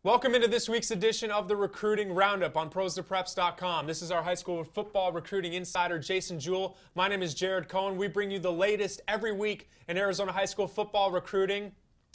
Welcome into this week's edition of the Recruiting Roundup on ProsToPreps.com. This is our high school football recruiting insider, Jason Jewell. My name is Jared Cohen. We bring you the latest every week in Arizona high school football recruiting.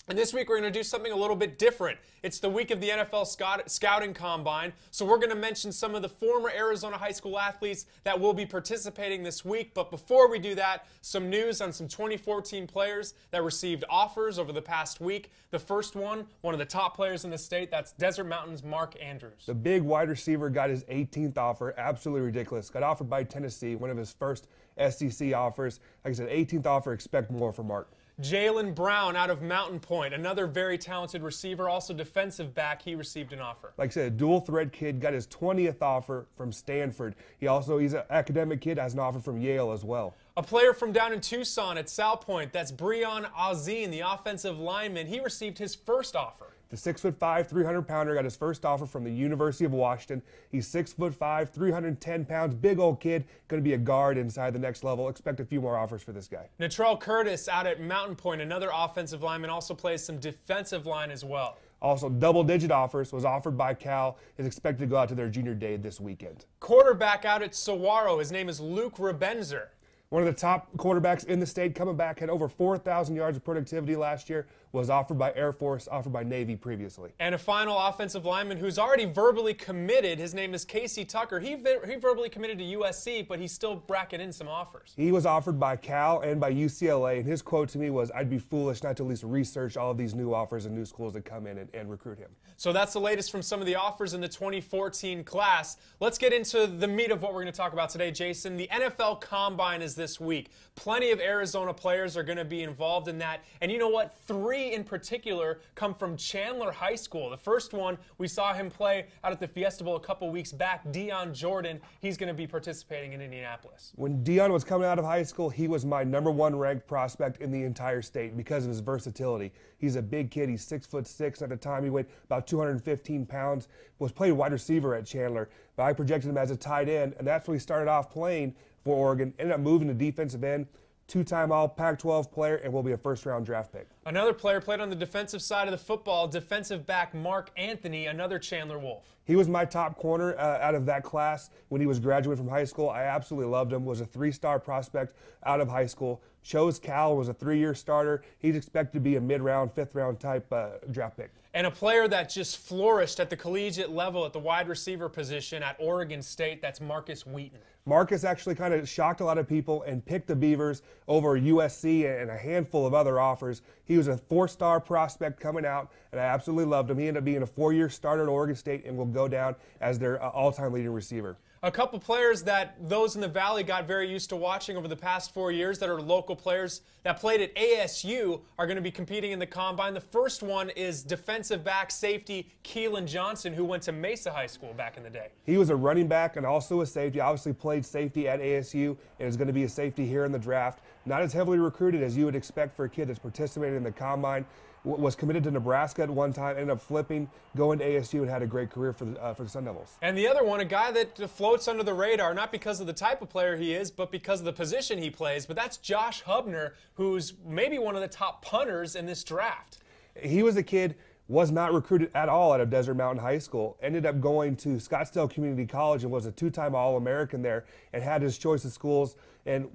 And this week we're going to do something a little bit different. It's the week of the NFL Scouting Combine, so we're going to mention some of the former Arizona high school athletes that will be participating this week. But before we do that, some news on some 2014 players that received offers over the past week. The first one of the top players in the state, that's Desert Mountain's Mark Andrews. The big wide receiver got his 18th offer, absolutely ridiculous. Got offered by Tennessee, one of his first SEC offers. Like I said, 18th offer, expect more from Mark. Jalen Brown out of Mountain Point, another very talented receiver, also defensive back. He received an offer. Like I said, a dual threat kid, got his 20th offer from Stanford. He's an academic kid, has an offer from Yale as well. A player from down in Tucson at Sal Point, that's Breon Azine, the offensive lineman. He received his first offer. The 6'5", 300-pounder got his first offer from the University of Washington. He's 6'5", 310 pounds, big old kid, going to be a guard inside the next level. Expect a few more offers for this guy. Natrell Curtis out at Mountain Point, another offensive lineman, also plays some defensive line as well. Also, double-digit offers, was offered by Cal, is expected to go out to their junior day this weekend. Quarterback out at Saguaro, his name is Luke Rebenzer. One of the top quarterbacks in the state, coming back, had over 4,000 yards of productivity last year, was offered by Air Force, offered by Navy previously. And a final offensive lineman who's already verbally committed. His name is Casey Tucker. He verbally committed to USC, but he's still bracketing in some offers. He was offered by Cal and by UCLA, and his quote to me was, "I'd be foolish not to at least research all of these new offers and new schools that come in and recruit him." So that's the latest from some of the offers in the 2014 class. Let's get into the meat of what we're going to talk about today, Jason. The NFL Combine is this week. Plenty of Arizona players are going to be involved in that. And you know what? 3 in particular come from Chandler High School. The first one, we saw him play out at the Fiesta Bowl a couple weeks back, Dion Jordan. He's going to be participating in Indianapolis. When Dion was coming out of high school, he was my #1 ranked prospect in the entire state because of his versatility. He's a big kid. He's 6'6". At the time, he weighed about 215 pounds, was played wide receiver at Chandler, but I projected him as a tight end, and that's when he started off playing for Oregon, ended up moving to defensive end, 2-time All Pac-12 player, and will be a first-round draft pick. Another player played on the defensive side of the football, defensive back Mark Anthony, another Chandler Wolf. He was my top corner out of that class when he was graduating from high school. I absolutely loved him. Was a 3-star prospect out of high school. Chose Cal, was a 3-year starter. He's expected to be a mid-round, 5th-round type draft pick. And a player that just flourished at the collegiate level at the wide receiver position at Oregon State, that's Marcus Wheaton. Marcus actually kind of shocked a lot of people and picked the Beavers over USC and a handful of other offers. He was a 4-star prospect coming out, and I absolutely loved him. He ended up being a 4-year starter at Oregon State and will go down as their all-time leading receiver. A couple players that those in the Valley got very used to watching over the past 4 years that are local players that played at ASU are going to be competing in the Combine. The first one is defensive back safety Keelan Johnson, who went to Mesa High School back in the day. He was a running back and also a safety. Obviously played safety at ASU and is going to be a safety here in the draft. Not as heavily recruited as you would expect for a kid that's participated in the Combine. Was committed to Nebraska at one time, ended up flipping, going to ASU, and had a great career for the Sun Devils. And the other one, a guy that floats under the radar, not because of the type of player he is, but because of the position he plays, but that's Josh Hubner, who's maybe one of the top punters in this draft. He was a kid, was not recruited at all out of Desert Mountain High School, ended up going to Scottsdale Community College and was a 2-time All-American there and had his choice of schools. And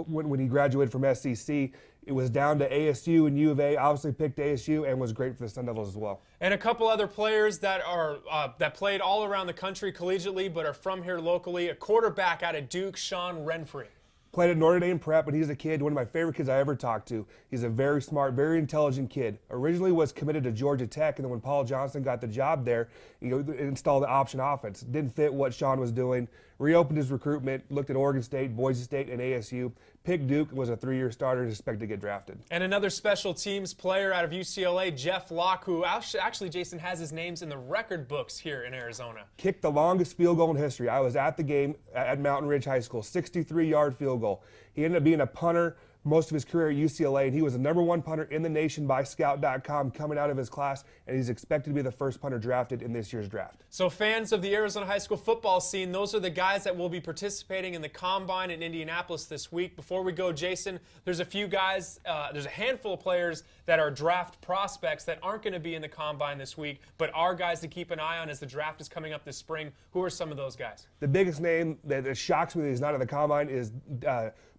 when he graduated from SEC, it was down to ASU and U of A. Obviously picked ASU and was great for the Sun Devils as well. And a couple other players that are that played all around the country collegiately but are from here locally. A quarterback out of Duke, Sean Renfrey. Played at Notre Dame Prep, but he's a kid, one of my favorite kids I ever talked to. He's a very smart, very intelligent kid. Originally was committed to Georgia Tech, and then when Paul Johnson got the job there, installed the option offense. Didn't fit what Sean was doing. Reopened his recruitment, looked at Oregon State, Boise State, and ASU. Picked Duke, was a 3-year starter, and is expected to get drafted. And another special teams player out of UCLA, Jeff Locke, who actually, Jason, has his names in the record books here in Arizona. Kicked the longest field goal in history. I was at the game at Mountain Ridge High School, 63-yard field goal. He ended up being a punter, most of his career at UCLA, and he was the #1 punter in the nation by Scout.com coming out of his class, and he's expected to be the first punter drafted in this year's draft. So fans of the Arizona high school football scene, those are the guys that will be participating in the Combine in Indianapolis this week. Before we go, Jason, there's a few guys, there's a handful of players that are draft prospects that aren't going to be in the Combine this week, but are guys to keep an eye on as the draft is coming up this spring. Who are some of those guys? The biggest name that shocks me that he's not in the Combine is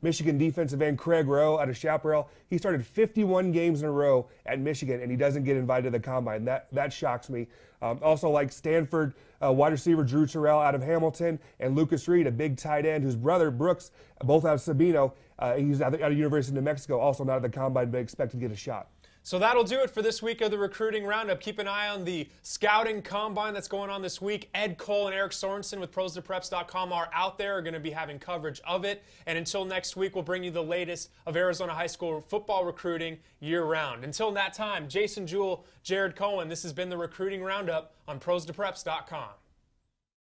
Michigan defensive end Craig Rowe out of Chaparral. He started 51 games in a row at Michigan, and he doesn't get invited to the Combine. That shocks me. Also like Stanford wide receiver Drew Terrell out of Hamilton, and Lucas Reed, a big tight end whose brother Brooks, both out of Sabino, he's out of University of New Mexico, also not at the Combine, but expected to get a shot. So that'll do it for this week of the Recruiting Roundup. Keep an eye on the Scouting Combine that's going on this week. Ed Cole and Eric Sorensen with ProsToPreps.com are out there, are going to be having coverage of it. And until next week, we'll bring you the latest of Arizona high school football recruiting year-round. Until that time, Jason Jewell, Jared Cohen, this has been the Recruiting Roundup on ProsToPreps.com.